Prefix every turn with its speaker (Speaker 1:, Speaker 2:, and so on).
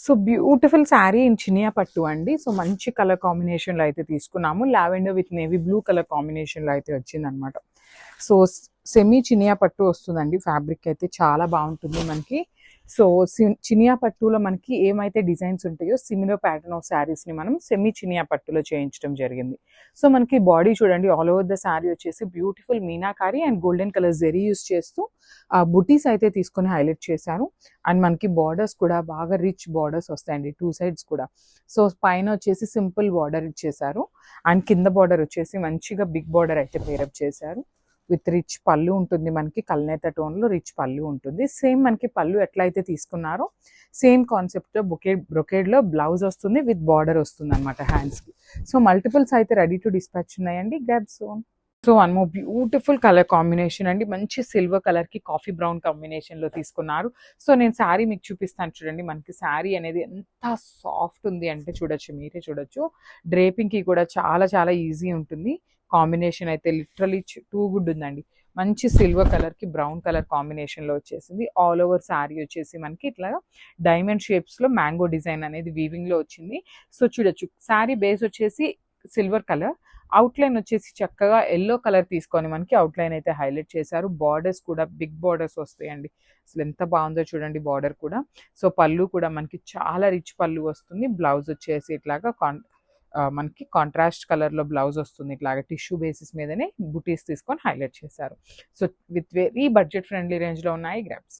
Speaker 1: So beautiful sari in Chiniya పట్టు అండి. So మంచి కలర్ కాంబినేషన్లో అయితే తీసుకున్నాము. Lavender with navy blue colour కాంబినేషన్లో అయితే వచ్చిందనమాట. సో సెమీ చినియా పట్టు వస్తుందండి. ఫ్యాబ్రిక్ అయితే చాలా బాగుంటుంది మనకి. సో చినియా పట్టులో మనకి ఏమైతే డిజైన్స్ ఉంటాయో సిమిలర్ ప్యాటర్న్ ఆఫ్ శారీస్ని మనం సెమీ చినియా పట్టులో చేయించడం జరిగింది. సో మనకి బాడీ చూడండి, ఆల్ ఓవర్ ద శారీ వచ్చేసి beautiful meenakari and golden colour zari use చేస్తూ బుటీస్ అయితే తీసుకొని హైలైట్ చేశారు. అండ్ మనకి బార్డర్స్ కూడా బాగా రిచ్ బార్డర్స్ వస్తాయండి, 2 సైడ్స్ కూడా. సో పైన వచ్చేసి సింపుల్ బార్డర్ ఇచ్చేసారు అండ్ కింద బార్డర్ వచ్చేసి మంచిగా బిగ్ బార్డర్ అయితే పేరప్ చేశారు. విత్ రిచ్ పళ్ళు ఉంటుంది మనకి, కల్నేత టోన్లో రిచ్ పళ్ళు ఉంటుంది. సేమ్ మనకి పళ్ళు ఎట్లయితే తీసుకున్నారో సేమ్ కాన్సెప్ట్తో బ్రొకేడ్లో బ్లౌజ్ వస్తుంది, విత్ బార్డర్ వస్తుంది అనమాట హ్యాండ్స్కి. సో మల్టిపుల్స్ అయితే రెడీ టు డిస్పాచ్ ఉన్నాయండి. గ్రాబ్ సోన్. So one more beautiful colour combination అండి. మంచి సిల్వర్ కలర్కి కాఫీ బ్రౌన్ కాంబినేషన్లో తీసుకున్నారు. సో నేను శారీ మీకు చూపిస్తాను చూడండి. మనకి శారీ అనేది ఎంత సాఫ్ట్ ఉంది అంటే చూడొచ్చు, మీరే చూడొచ్చు. డ్రేపింగ్కి కూడా చాలా చాలా ఈజీ ఉంటుంది. కాంబినేషన్ అయితే లిటరలీ టూ గుడ్ ఉందండి. మంచి సిల్వర్ కలర్కి బ్రౌన్ కలర్ కాంబినేషన్లో వచ్చేసింది. ఆల్ ఓవర్ శారీ వచ్చేసి మనకి ఇట్లా డైమండ్ షేప్స్లో మ్యాంగో డిజైన్ అనేది వీవింగ్లో వచ్చింది. సో చూడొచ్చు, శారీ బేస్ వచ్చేసి సిల్వర్ కలర్, అవుట్లైన్ వచ్చేసి చక్కగా ఎల్లో కలర్ తీసుకొని మనకి అవుట్లైన్ అయితే హైలైట్ చేశారు. బార్డర్స్ కూడా బిగ్ బార్డర్స్ వస్తాయండి. అసలు ఎంత బాగుందో చూడండి బార్డర్ కూడా. సో పళ్ళు కూడా మనకి చాలా రిచ్ పళ్ళు వస్తుంది. బ్లౌజ్ వచ్చేసి ఇట్లాగా మనకి కాంట్రాస్ట్ కలర్లో బ్లౌజ్ వస్తుంది. ఇట్లాగా టిష్యూ బేసిస్ మీదనే బుటీస్ తీసుకొని హైలైట్ చేశారు. So with very budget friendly రేంజ్లో ఉన్నాయి గ్రాప్స్.